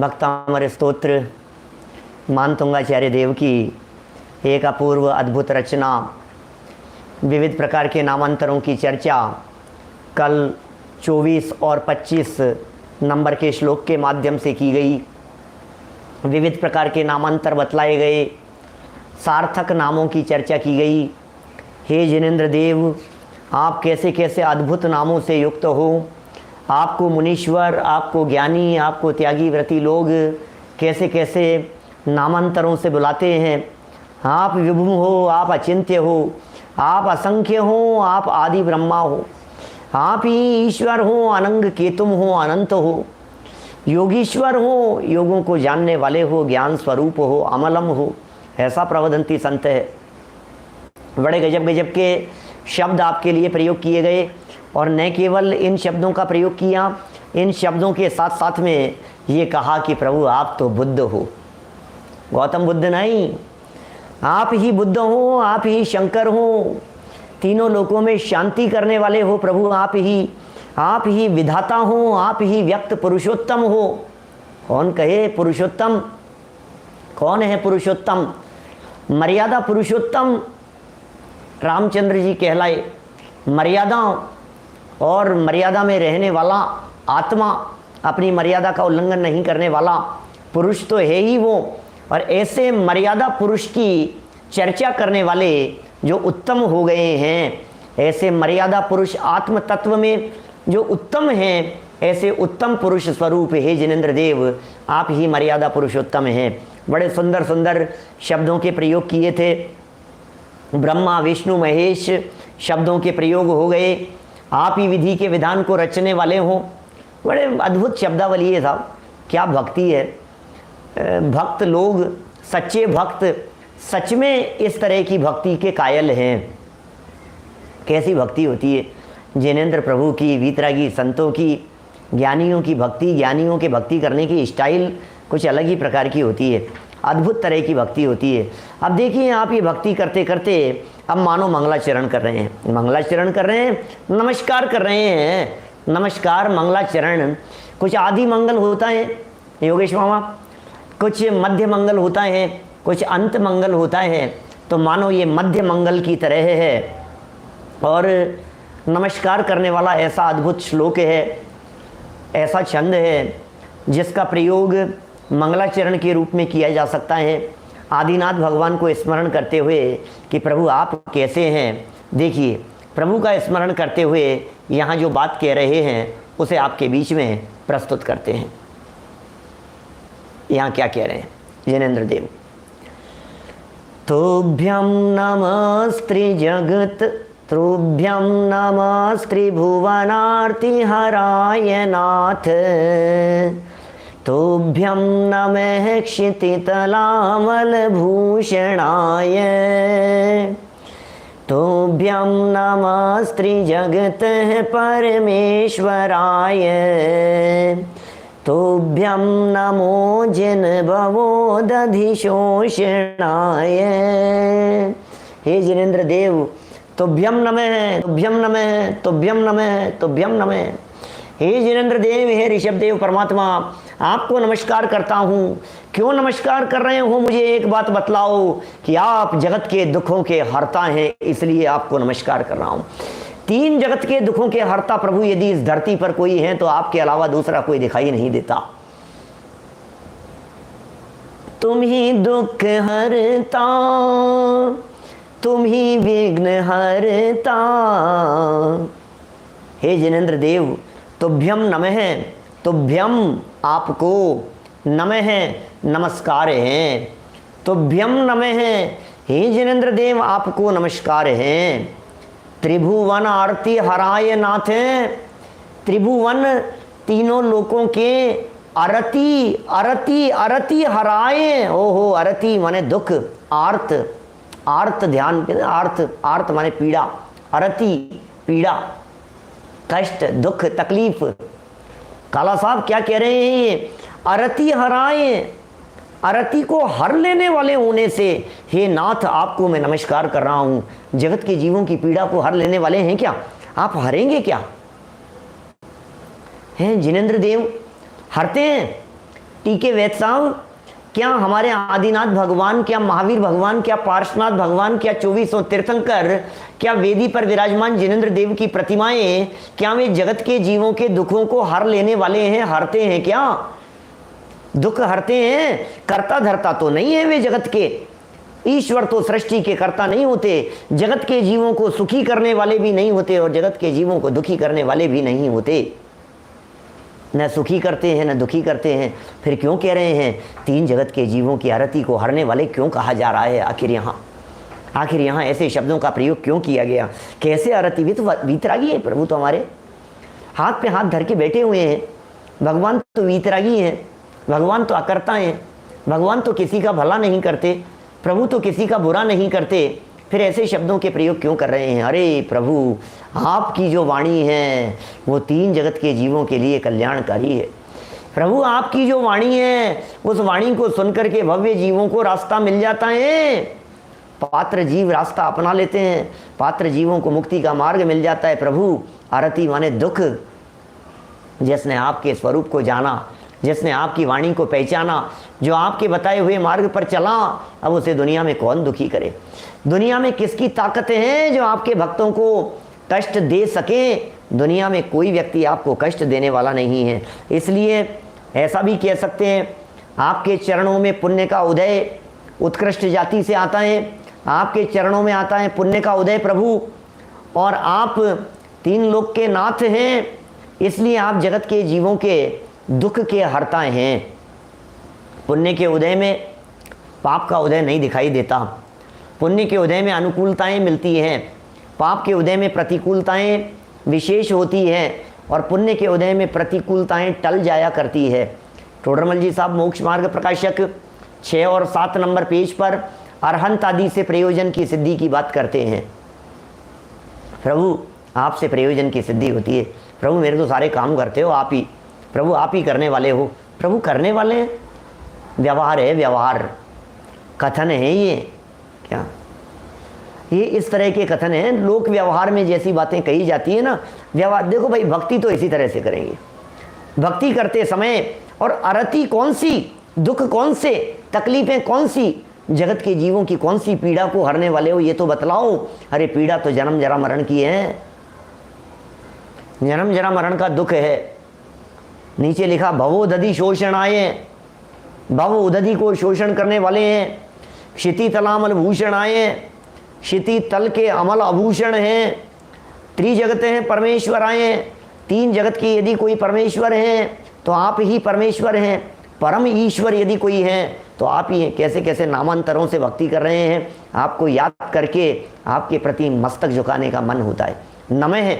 भक्तामर स्तोत्र मानतुंगाचार्य देव की एक अपूर्व अद्भुत रचना, विविध प्रकार के नामांतरों की चर्चा कल 24 और 25 नंबर के श्लोक के माध्यम से की गई। विविध प्रकार के नामांतर बतलाए गए, सार्थक नामों की चर्चा की गई। हे जिनेंद्र देव, आप कैसे कैसे अद्भुत नामों से युक्त हो। आपको मुनीश्वर, आपको ज्ञानी, आपको त्यागी व्रती लोग कैसे कैसे नामांतरों से बुलाते हैं। आप विभु हो, आप अचिंत्य हो, आप असंख्य हो, आप आदि ब्रह्मा हो, आप ही ईश्वर हो, अनंग केतुम हो, अनंत हो, योगीश्वर हो, योगों को जानने वाले हो, ज्ञान स्वरूप हो, अमलम हो। ऐसा प्रवदंती संत है। बड़े गजब गजब के शब्द आपके लिए प्रयोग किए गए, और न केवल इन शब्दों का प्रयोग किया, इन शब्दों के साथ साथ में ये कहा कि प्रभु आप तो बुद्ध हो। गौतम बुद्ध नहीं, आप ही बुद्ध हो, आप ही शंकर हो, तीनों लोकों में शांति करने वाले हो प्रभु। आप ही विधाता हो, आप ही व्यक्त पुरुषोत्तम हो। कौन कहे पुरुषोत्तम? कौन है पुरुषोत्तम? मर्यादा पुरुषोत्तम रामचंद्र जी कहलाए। मर्यादा और मर्यादा में रहने वाला आत्मा, अपनी मर्यादा का उल्लंघन नहीं करने वाला पुरुष तो है ही वो। और ऐसे मर्यादा पुरुष की चर्चा करने वाले जो उत्तम हो गए हैं, ऐसे मर्यादा पुरुष आत्म तत्व में जो उत्तम हैं, ऐसे उत्तम पुरुष स्वरूप हे जिनेंद्र देव, आप ही मर्यादा पुरुषोत्तम हैं। बड़े सुंदर सुंदर शब्दों के प्रयोग किए थे। ब्रह्मा विष्णु महेश शब्दों के प्रयोग हो गए। आप ही विधि के विधान को रचने वाले हों। बड़े अद्भुत शब्दावली है साहब। क्या भक्ति है। भक्त लोग, सच्चे भक्त सच में इस तरह की भक्ति के कायल हैं। कैसी भक्ति होती है जिनेंद्र प्रभु की, वीतरागी संतों की, ज्ञानियों की भक्ति। ज्ञानियों के भक्ति करने की स्टाइल कुछ अलग ही प्रकार की होती है, अद्भुत तरह की भक्ति होती है। अब देखिए, आप ये भक्ति करते करते अब मानो मंगलाचरण कर रहे हैं। मंगलाचरण कर रहे हैं, नमस्कार कर रहे हैं। नमस्कार, मंगलाचरण। कुछ आदि मंगल होता है योगेश मामा, कुछ मध्य मंगल होता है, कुछ अंत मंगल होता है। तो मानो ये मध्य मंगल की तरह है। और नमस्कार करने वाला ऐसा अद्भुत श्लोक है, ऐसा छंद है जिसका प्रयोग मंगलाचरण के रूप में किया जा सकता है। आदिनाथ भगवान को स्मरण करते हुए कि प्रभु आप कैसे हैं। देखिए, प्रभु का स्मरण करते हुए यहाँ जो बात कह रहे हैं उसे आपके बीच में प्रस्तुत करते हैं। यहाँ क्या कह रहे हैं जिनेंद्र देव? तोभ्यं नमस्त्रि जगत, तोभ्यं नमस्त्रि भुवनार्ति हराय नाथ, तोभ्यं नमः क्षितितलामल भूषणाय, तोभ्यं नमस्त्रि जगत परमेश्वराय, तोभ्यं नमो जिन भवोदधिशोषणाय। हे जिनेंद्र देव, तुभ्यं नमः, तुभ्यं नमः, तुभ्यं नमः, तुभ्यं नमः। हे जिनेंद्र देव, हे ऋषभ देव परमात्मा, आपको नमस्कार करता हूँ। क्यों नमस्कार कर रहे हो मुझे एक बात बतलाओ कि आप जगत के दुखों के हर्ता हैं, इसलिए आपको नमस्कार कर रहा हूँ। तीन जगत के दुखों के हर्ता प्रभु यदि इस धरती पर कोई है तो आपके अलावा दूसरा कोई दिखाई नहीं देता। तुम ही दुख हरता, तुम ही विघ्न हरता। हे जिनेंद्र देव, तुभ्यम नमः, तुभ्यम आपको, नमः नमस्कार है। तुभ्यम नमः, हे जिनेंद्र देव आपको नमस्कार है। त्रिभुवन आरती हराय नाथ, त्रिभुवन तीनों लोकों के अरति अरति अरति हराए। ओहो, अरति माने दुख, आर्त आर्त ध्यान, आर्त आर्त माने पीड़ा, अरति पीड़ा, कष्ट, दुख, तकलीफ। काला साहब क्या कह रहे हैं ये? अरति हराए, अरति को हर लेने वाले होने से हे नाथ आपको मैं नमस्कार कर रहा हूं। जगत के जीवों की पीड़ा को हर लेने वाले हैं क्या? आप हरेंगे क्या? हैं जिनेंद्र देव? हरते हैं। टीके वैद्य साहब, क्या हमारे आदिनाथ भगवान, क्या महावीर भगवान, क्या पार्श्वनाथ भगवान, क्या 2400 तीर्थंकर, क्या वेदी पर विराजमान जिनेंद्र देव की प्रतिमाएं, क्या वे जगत के जीवों के दुखों को हर लेने वाले हैं, हरते हैं? क्या दुख हरते हैं? कर्ता धरता तो नहीं है वे जगत के। ईश्वर तो सृष्टि के कर्ता नहीं होते, जगत के जीवों को सुखी करने वाले भी नहीं होते और जगत के जीवों को दुखी करने वाले भी नहीं होते। न सुखी करते हैं न दुखी करते हैं। फिर क्यों कह रहे हैं तीन जगत के जीवों की आरती को हरने वाले क्यों कहा जा रहा है? आखिर यहाँ ऐसे शब्दों का प्रयोग क्यों किया गया? कैसे आरती? भी तो वीतरागी है प्रभु, तो हमारे हाथ पे हाथ धर के बैठे हुए हैं। भगवान तो वीतरागी हैं, भगवान तो अकर्ता हैं, भगवान तो किसी का भला नहीं करते, प्रभु तो किसी का बुरा नहीं करते। फिर ऐसे शब्दों के प्रयोग क्यों कर रहे हैं? अरे प्रभु, आपकी जो वाणी है वो तीन जगत के जीवों के लिए कल्याणकारी है। प्रभु, आपकी जो वाणी है उस वाणी को सुनकर के भव्य जीवों को रास्ता मिल जाता है। पात्र जीव रास्ता अपना लेते हैं, पात्र जीवों को मुक्ति का मार्ग मिल जाता है। प्रभु, आरती माने दुख। जिसने आपके स्वरूप को जाना, जिसने आपकी वाणी को पहचाना, जो आपके बताए हुए मार्ग पर चला, अब उसे दुनिया में कौन दुखी करे? दुनिया में किसकी ताकतें हैं जो आपके भक्तों को कष्ट दे सके? दुनिया में कोई व्यक्ति आपको कष्ट देने वाला नहीं है। इसलिए ऐसा भी कह सकते हैं, आपके चरणों में पुण्य का उदय उत्कृष्ट जाति से आता है, आपके चरणों में आता है पुण्य का उदय प्रभु, और आप तीन लोक के नाथ हैं, इसलिए आप जगत के जीवों के दुख के हरता हैं। पुण्य के उदय में पाप का उदय नहीं दिखाई देता, पुण्य के उदय में अनुकूलताएं मिलती हैं, पाप के उदय में प्रतिकूलताएं विशेष होती हैं, और पुण्य के उदय में प्रतिकूलताएं टल जाया करती है। टोडरमल जी साहब मोक्ष मार्ग प्रकाशक 6 और 7 नंबर पेज पर अरहंत आदि से प्रयोजन की सिद्धि की बात करते हैं। प्रभु, आपसे प्रयोजन की सिद्धि होती है। प्रभु, मेरे तो सारे काम करते हो आप ही, प्रभु आप ही करने वाले हो। प्रभु करने वाले हैं, व्यवहार है, व्यवहार कथन है ये क्या? ये इस तरह के कथन हैं। लोक व्यवहार में जैसी बातें कही जाती है ना, व्यवहार देखो भाई, भक्ति तो इसी तरह से करेंगे। भक्ति करते समय और आरती कौन सी, दुख कौन से, तकलीफें कौन सी, जगत के जीवों की कौन सी पीड़ा को हरने वाले हो, ये तो बतलाओ। अरे पीड़ा तो जन्म जरा मरण की है, जन्म जरा मरण का दुख है। नीचे लिखा भवोदधि शोषणाय, भव उदधि को शोषण करने वाले हैं। क्षिति तलामल भूषणाय, क्षिति तल के अमल आभूषण हैं। त्रिजगत हैं परमेश्वर आए, तीन जगत की यदि कोई परमेश्वर हैं तो आप ही परमेश्वर हैं। परम ईश्वर यदि कोई है तो आप ही हैं। कैसे कैसे नामांतरों से भक्ति कर रहे हैं, आपको याद करके आपके प्रति मस्तक झुकाने का मन होता है। नमः,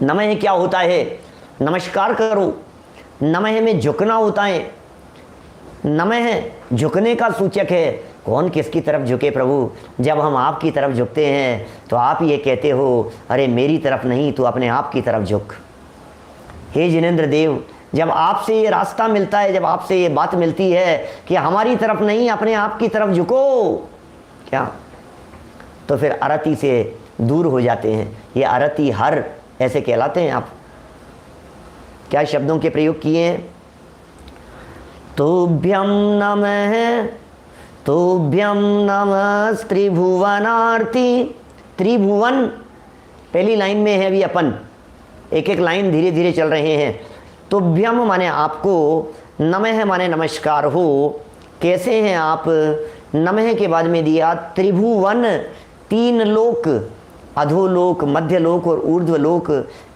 नमः क्या होता है? नमस्कार करो। नमः में झुकना होता है, नमः झुकने का सूचक है। कौन किसकी तरफ झुके प्रभु? जब हम आपकी तरफ झुकते हैं तो आप ये कहते हो, अरे मेरी तरफ नहीं, तू अपने आप की तरफ झुक। हे जिनेंद्र देव, जब आपसे ये रास्ता मिलता है, जब आपसे ये बात मिलती है कि हमारी तरफ नहीं अपने आप की तरफ झुको, क्या तो फिर आरती से दूर हो जाते हैं। ये आरती हर ऐसे कहलाते हैं। आप क्या शब्दों के प्रयोग किए हैं? तुभ्यं नमः, तुभ्यं नमः त्रिभुवनार्ति। त्रिभुवन पहली लाइन में है, अभी अपन एक एक लाइन धीरे धीरे चल रहे हैं। तुभ्यम माने आपको, नमः माने नमस्कार हो। कैसे हैं आप? नमः के बाद में दिया त्रिभुवन, तीन लोक, अधोलोक, मध्यलोक और ऊर्ध्वलोक,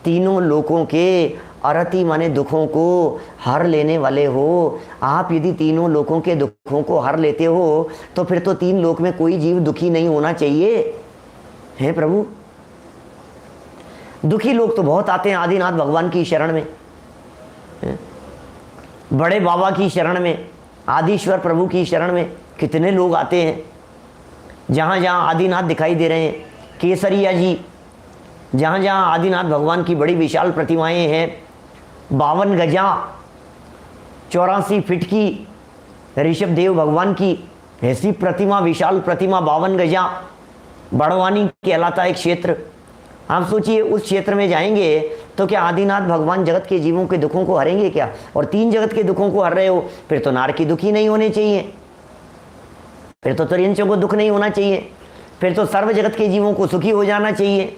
तीनों लोकों के आरती माने दुखों को हर लेने वाले हो। आप यदि तीनों लोकों के दुखों को हर लेते हो तो फिर तो तीन लोक में कोई जीव दुखी नहीं होना चाहिए। है प्रभु, दुखी लोग तो बहुत आते हैं आदिनाथ भगवान की शरण में, बड़े बाबा की शरण में, आदिश्वर प्रभु की शरण में कितने लोग आते हैं। जहाँ जहाँ आदिनाथ दिखाई दे रहे हैं, केसरिया जी, जहाँ जहाँ आदिनाथ भगवान की बड़ी विशाल प्रतिमाएं हैं, 52 गजा 84 फीट की ऋषभ देव भगवान की ऐसी प्रतिमा, विशाल प्रतिमा 52 गजा, बड़वानी कहलाता है एक क्षेत्र। आप सोचिए उस क्षेत्र में जाएंगे तो क्या आदिनाथ भगवान जगत के जीवों के दुखों को हरेंगे क्या? और 3 जगत के दुखों को हर रहे हो, फिर तो नारकी दुखी नहीं होने चाहिए, फिर तो त्रियंचों को दुख नहीं होना चाहिए, फिर तो सर्व जगत के जीवों को सुखी हो जाना चाहिए।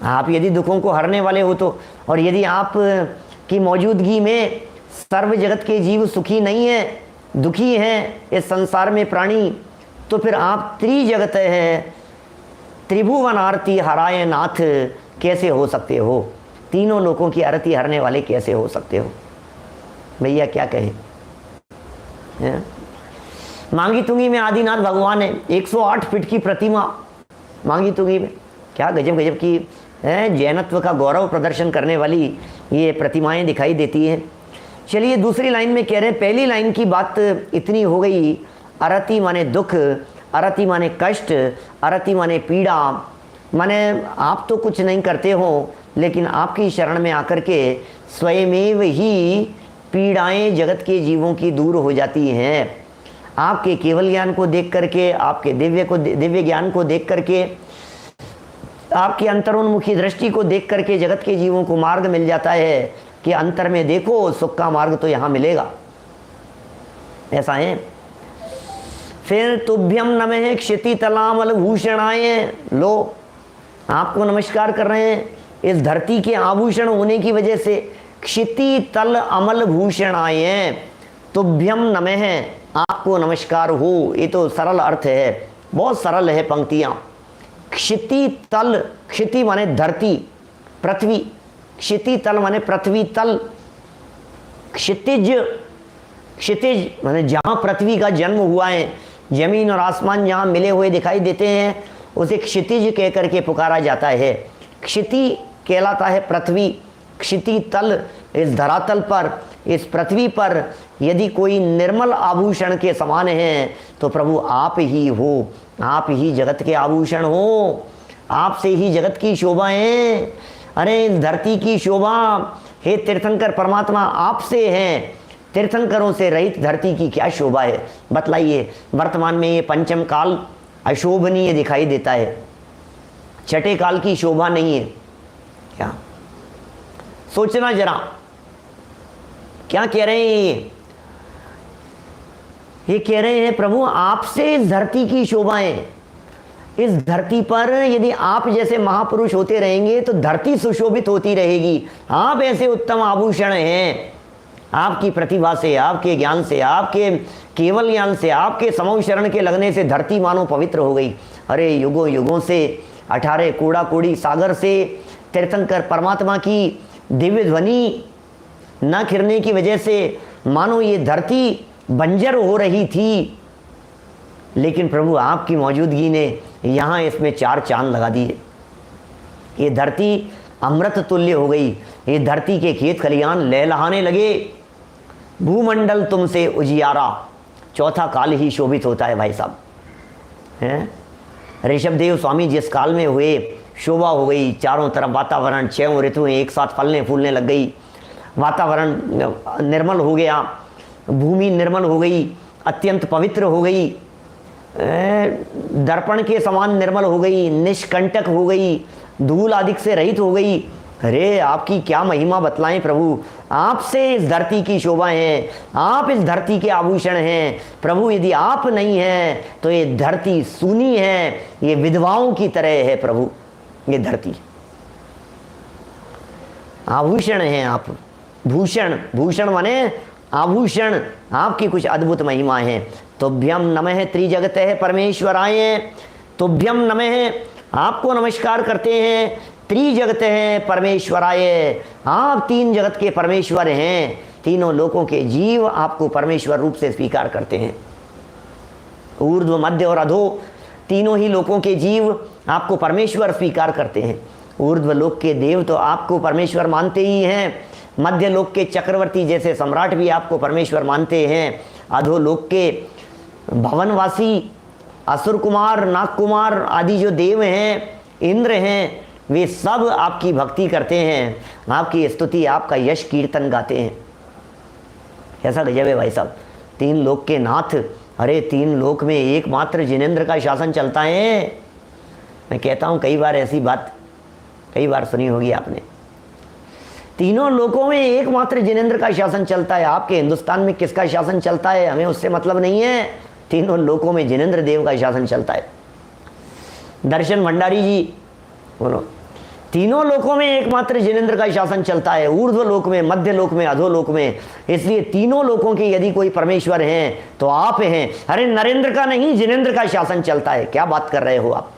आप यदि दुखों को हरने वाले हो तो, और यदि आप की मौजूदगी में सर्व जगत के जीव सुखी नहीं है, दुखी हैं इस संसार में प्राणी, तो फिर आप त्रिजगत हैं, त्रिभुवन आरती हराए नाथ कैसे हो सकते हो? तीनों लोगों की आरती हरने वाले कैसे हो सकते हो? भैया क्या कहें? मांगी तुंगी में आदिनाथ भगवान है, 108 फीट की प्रतिमा मांगी तुंगी में। क्या गजब गजब की है, जैनत्व का गौरव प्रदर्शन करने वाली ये प्रतिमाएं दिखाई देती हैं। चलिए दूसरी लाइन में कह रहे हैं, पहली लाइन की बात इतनी हो गई, अरति माने दुख, अरति माने कष्ट, अरति माने पीड़ा, माने आप तो कुछ नहीं करते हो, लेकिन आपकी शरण में आकर के स्वयमेव ही पीड़ाएं जगत के जीवों की दूर हो जाती हैं। आपके केवल ज्ञान को देख करके, आपके दिव्य ज्ञान को देख करके, आपकी अंतरोन्मुखी दृष्टि को देख करके जगत के जीवों को मार्ग मिल जाता है कि अंतर में देखो, सुख का मार्ग तो यहाँ मिलेगा। ऐसा है। फिर तुभ्यम नमः क्षिति तलामल भूषणाय, लो आपको नमस्कार कर रहे हैं इस धरती के आभूषण होने की वजह से। क्षिति तल अमल भूषणाय तुभ्यम नमः, आपको नमस्कार हो। ये तो सरल अर्थ है, बहुत सरल है पंक्तियां। क्षिति तल, क्षिति माने धरती, पृथ्वी, क्षिति तल माने पृथ्वी तल, क्षितिज, क्षितिज माने जहां पृथ्वी का जन्म हुआ है, जमीन और आसमान जहां मिले हुए दिखाई देते हैं, उसे क्षितिज कह करके पुकारा जाता है। क्षिति कहलाता है पृथ्वी, क्षिति तल, इस धरातल पर, इस पृथ्वी पर यदि कोई निर्मल आभूषण के समान है तो प्रभु आप ही हो, आप ही जगत के आभूषण हो, आपसे ही जगत की शोभा है। अरे इस धरती की शोभा हे तीर्थंकर परमात्मा आपसे है, तीर्थंकरों से रहित धरती की क्या शोभा है बतलाइए। वर्तमान में ये पंचम काल अशोभनीय दिखाई देता है, छठे काल की शोभा नहीं है क्या? सोचना जरा, क्या कह रहे हैं ये कह रहे हैं प्रभु आपसे इस धरती की शोभाएं, इस धरती पर यदि आप जैसे महापुरुष होते रहेंगे तो धरती सुशोभित होती रहेगी। आप ऐसे उत्तम आभूषण हैं, आपकी प्रतिभा से, आपके ज्ञान से, आपके केवल ज्ञान से, आपके समूह शरण के लगने से धरती मानो पवित्र हो गई। अरे युगों युगों से 18 कूड़ा कूड़ी सागर से तीर्थंकर परमात्मा की दिव्य ध्वनि न खिरने की वजह से मानो ये धरती बंजर हो रही थी, लेकिन प्रभु आपकी मौजूदगी ने यहाँ इसमें 4 चांद लगा दिए। ये धरती अमृत तुल्य हो गई, ये धरती के खेत खलियान लहलहाने लगे, भूमंडल तुमसे उजियारा। चौथा काल ही शोभित होता है भाई साहब, हैं? ऋषभदेव स्वामी जिस काल में हुए, शोभा हो गई, चारों तरफ वातावरण, 6 ऋतुएं एक साथ फलने फूलने लग गई, वातावरण निर्मल हो गया, भूमि निर्मल हो गई, अत्यंत पवित्र हो गई, दर्पण के समान निर्मल हो गई, निष्कंटक हो गई, धूल आदि से रहित हो गई। अरे आपकी क्या महिमा बतलाएं प्रभु, आपसे इस धरती की शोभा है, आप इस धरती के आभूषण हैं प्रभु। यदि आप नहीं हैं तो ये धरती सूनी है, ये विधवाओं की तरह है प्रभु। ये धरती आभूषण हैं आप, भूषण, भूषण माने आभूषण, आपकी कुछ अद्भुत महिमा है। तुभ्यम नमः त्रिजगत है परमेश्वराय, तुभ्यम नमः, आपको नमस्कार करते हैं, त्रिजगत है परमेश्वराय, आप 3 जगत के परमेश्वर हैं, तीनों लोकों के जीव आपको परमेश्वर रूप से स्वीकार करते हैं। ऊर्ध्व मध्य और अधो तीनों ही लोकों के जीव आपको परमेश्वर स्वीकार करते हैं। ऊर्ध्व लोक के देव तो आपको परमेश्वर मानते ही हैं, मध्य लोक के चक्रवर्ती जैसे सम्राट भी आपको परमेश्वर मानते हैं, अधो लोक के भवनवासी असुर कुमार, नाग कुमार आदि जो देव हैं, इंद्र हैं, वे सब आपकी भक्ति करते हैं, आपकी स्तुति, आपका यश कीर्तन गाते हैं। ऐसा गजब है भाई साहब, 3 लोक के नाथ। अरे 3 लोक में एकमात्र जिनेंद्र का शासन चलता है। मैं कहता हूँ कई बार ऐसी बात कई बार सुनी होगी आपने। तीनों लोकों में एकमात्र जिनेंद्र का शासन चलता है। आपके हिंदुस्तान में किसका शासन चलता है हमें उससे मतलब नहीं है, तीनों लोकों में जिनेंद्र देव का शासन चलता है। दर्शन भंडारी जी बोलो, तीनों लोकों में एकमात्र जिनेंद्र का शासन चलता है, ऊर्ध्व लोक में, मध्य लोक में, अधोलोक में। इसलिए तीनों लोकों के यदि कोई परमेश्वर हैं तो आप हैं। अरे नरेंद्र का नहीं, जिनेंद्र का शासन चलता है। क्या बात कर रहे हो आप?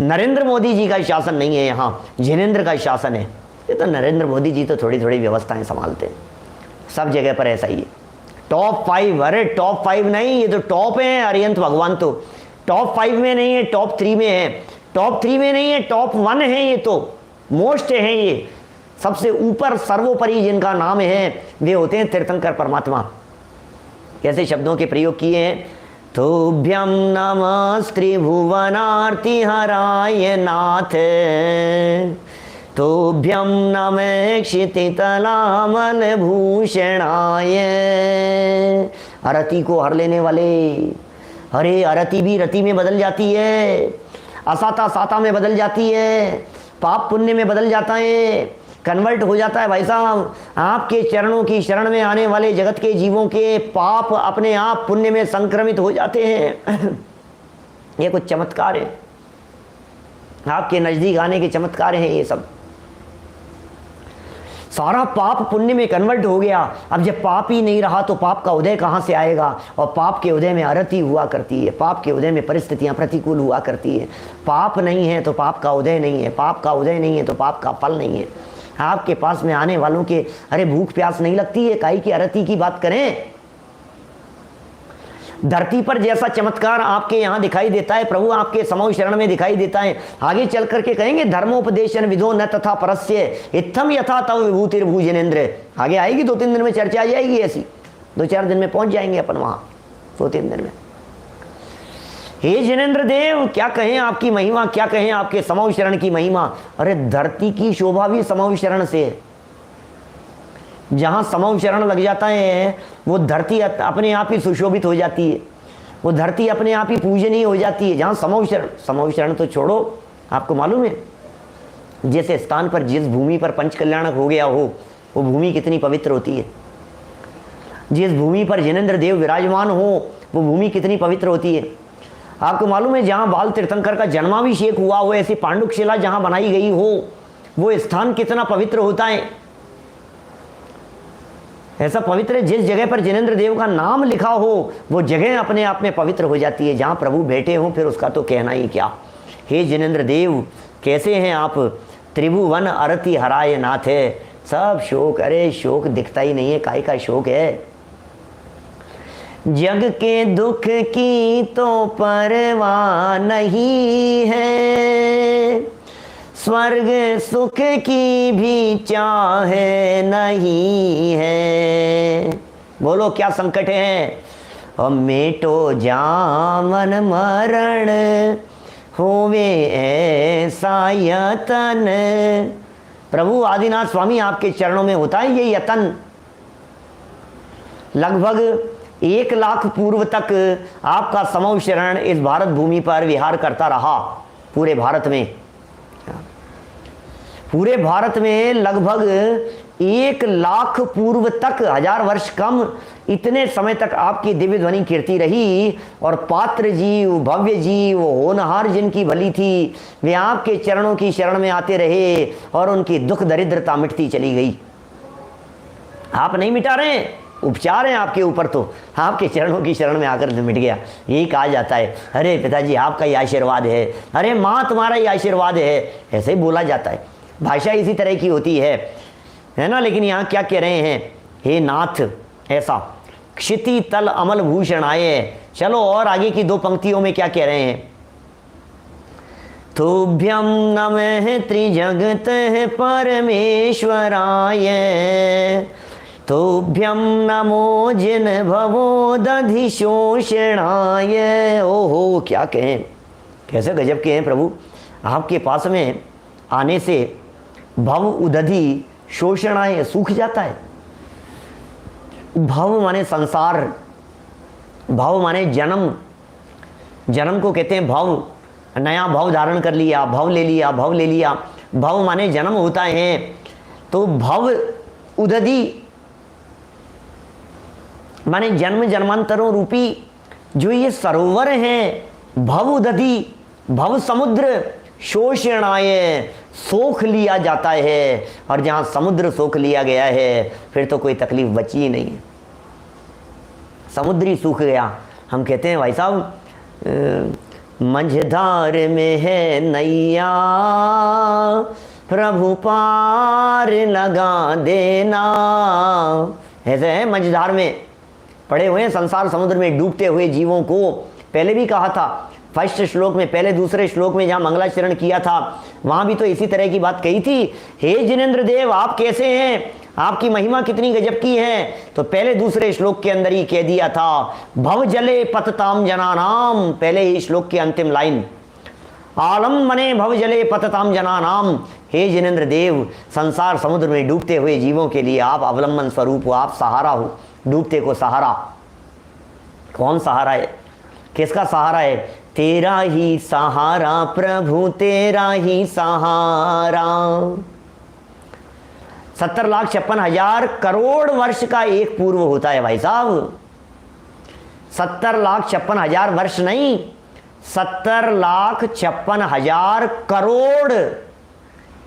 नरेंद्र मोदी जी का शासन नहीं है यहाँ, जिनेंद्र का शासन है। ये तो नरेंद्र मोदी जी तो थोड़ी थोड़ी व्यवस्थाएं संभालते हैं, सब जगह पर ऐसा ही है। टॉप 5, अरे टॉप 5 नहीं, ये तो टॉप है अरिहंत भगवान। तो टॉप 5 में नहीं है, टॉप 3 में है। टॉप 3 में नहीं है, टॉप 1 है। ये तो मोस्ट है, ये सबसे ऊपर सर्वोपरि जिनका नाम है वे होते हैं तीर्थंकर परमात्मा। कैसे शब्दों के प्रयोग किए हैं? तुभ्यं नमस्त्रिभुवनार्ति हराय नाथ, तुभ्यं नमः क्षितितलामल भूषणाय। अरति को हर लेने वाले। अरे अरति भी रति में बदल जाती है, असाता साता में बदल जाती है, पाप पुण्य में बदल जाता है, कन्वर्ट हो जाता है। भाई साहब, आपके चरणों की शरण में आने वाले जगत के जीवों के पाप अपने आप पुण्य में संक्रमित हो जाते हैं। ये कुछ चमत्कार है, आपके नजदीक आने के चमत्कार हैं ये सब। सारा पाप पुण्य में कन्वर्ट हो गया। अब जब पाप ही नहीं रहा तो पाप का उदय कहाँ से आएगा? और पाप के उदय में अरति हुआ करती है, पाप के उदय में परिस्थितियां प्रतिकूल हुआ करती है। पाप नहीं है तो पाप का उदय नहीं है, पाप का उदय नहीं है तो पाप का फल नहीं है। आपके पास में आने वालों के अरे भूख प्यास नहीं लगती है, काई की अरति की बात करें। धरती पर जैसा चमत्कार आपके यहाँ दिखाई देता है, प्रभु आपके समूह शरण में दिखाई देता है। आगे चल करके कहेंगे धर्मोपदेशन विदो न तथा परस्य इत्थम यथा तव विभूतिर भूजनेन्द्र। आगे आएगी, 2-3 दिन में चर्चा आ जाएगी ऐसी, 2-4 दिन में पहुंच जाएंगे अपन वहां, 2-3 दिन में। हे जिनेंद्र देव, क्या कहें आपकी महिमा, क्या कहें आपके समूह शरण की महिमा। अरे धरती की शोभा भी समूह शरण से है। जहां समूह शरण लग जाता है वो धरती अपने आप ही सुशोभित हो जाती है, वो धरती अपने आप ही पूजनीय हो जाती है। जहां समूह शरण तो छोड़ो, आपको मालूम है जिस स्थान पर, जिस भूमि पर पंच कल्याणक हो गया हो, वो भूमि कितनी पवित्र होती है। जिस भूमि पर जिनेंद्र देव विराजमान हो वो भूमि कितनी पवित्र होती है। आपको मालूम है जहां बाल तीर्थंकर का जन्माभिषेक हुआ हो, ऐसी पांडुक शिला जहां बनाई गई हो, वो स्थान कितना पवित्र होता है। ऐसा पवित्र है, जिस जगह पर जिनेंद्र देव का नाम लिखा हो वो जगह अपने आप में पवित्र हो जाती है। जहां प्रभु बैठे हो फिर उसका तो कहना ही क्या। हे जिनेंद्र देव, कैसे हैं आप? त्रिभुवन अरति हराय नाथ है। सब शोक, अरे शोक दिखता ही नहीं है, काहे का शोक है। जग के दुख की तो परवाह नहीं है, स्वर्ग सुख की भी चाह नहीं है। बोलो क्या संकट है? और मेटो जामन मरण होवे ऐसा यतन। प्रभु आदिनाथ स्वामी आपके चरणों में होता है ये यतन। लगभग 1 लाख पूर्व तक आपका समूह शरण इस भारत भूमि पर विहार करता रहा। पूरे भारत में, पूरे भारत में लगभग 1 लाख पूर्व तक, 1000 वर्ष कम, इतने समय तक आपकी दिव्य ध्वनि कीर्ति रही। और पात्र जी, वो भव्य जी, वो होनहार जिनकी भली थी, वे आपके चरणों की शरण में आते रहे और उनकी दुख दरिद्रता मिटती चली गई। आप नहीं मिटा रहे हैं, उपचार हैं आपके ऊपर, तो आपके चरणों की शरण में आकर मिट गया। यही कहा जाता है, अरे पिताजी आपका ही आशीर्वाद है, अरे माँ तुम्हारा ही आशीर्वाद है, ऐसे ही बोला जाता है। भाषा इसी तरह की होती है ना। लेकिन यहाँ क्या कह रहे हैं? हे नाथ, ऐसा क्षिति तल अमल भूषण आए। चलो और आगे की 2 पंक्तियों में क्या कह रहे हैं? तुभ्यं नमः त्रिजगत परमेश्वराय, तुभ्यं नमो जिन भवोदधिशोषणाय। ओहो क्या कहें, कैसे गजब के हैं प्रभु। आपके पास में आने से भव उदधि शोषणाय सूख जाता है। भव माने संसार, भव माने जन्म, जन्म को कहते हैं भव। नया भव धारण कर लिया, भव ले लिया, भव ले लिया, भव माने जन्म होता है। तो भव उदधि माने जन्म जन्मांतरों रूपी जो ये सरोवर हैं, भव उदधि, भव समुद्र, शोषणाय, सोख लिया जाता है। और जहां समुद्र सोख लिया गया है फिर तो कोई तकलीफ बची ही नहीं है। समुद्र ही सूख गया। हम कहते हैं भाई साहब मंझधार में है नैया, प्रभु पार लगा देना। ऐसे है मंझधार में पड़े हुए हैं, संसार समुद्र में डूबते हुए जीवों को। पहले भी कहा था फर्स्ट श्लोक में, पहले दूसरे श्लोक में जहां मंगलाचरण किया था वहां भी तो इसी तरह की बात कही थी। हे जिनेंद्र देव आप कैसे हैं, आपकी महिमा कितनी गजब की है। तो पहले दूसरे श्लोक के अंदर ही कह दिया था भव जले पतताम जनानाम, पहले ही श्लोक की अंतिम लाइन आलम मने भव जले पतताम जनानाम। हे जिनेंद्र देव संसार समुद्र में डूबते हुए जीवों के लिए आप अवलंबन स्वरूप हो, आप सहारा हो, डूबते को सहारा। कौन सहारा है, किसका सहारा है? तेरा ही सहारा प्रभु, तेरा ही सहारा। 70,56,000 करोड़ वर्ष का एक पूर्व होता है भाई साहब। 70,56,000 वर्ष नहीं, 70,56,000 करोड़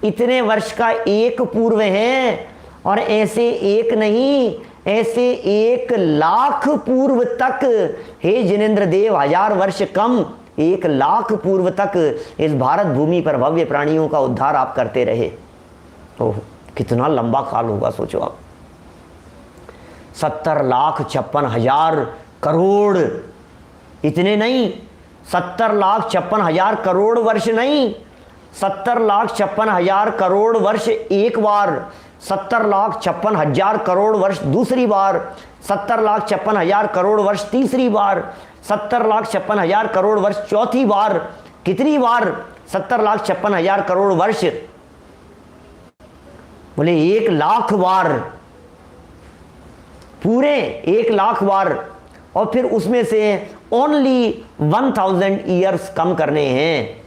इतने वर्ष का एक पूर्व है। और ऐसे एक नहीं, ऐसे 1,00,000 पूर्व तक, हे जिनेंद्र देव 1000 वर्ष कम, 1,00,000 पूर्व तक इस भारत भूमि पर भव्य प्राणियों का उद्धार आप करते रहे। ओह कितना लंबा काल होगा सोचो आप। 70,56,000 करोड़, इतने नहीं, 70,56,000 करोड़ वर्ष नहीं, 70,56,000 करोड़ वर्ष एक बार, 70,56,000 करोड़ वर्ष दूसरी बार, 70,56,000 करोड़ वर्ष तीसरी बार, 70,56,000 करोड़ वर्ष चौथी बार। कितनी बार? 70,56,000 करोड़ वर्ष, बोले 1,00,000 बार, पूरे 1,00,000 बार। और फिर उसमें से ओनली 1000 ईयर्स कम करने हैं।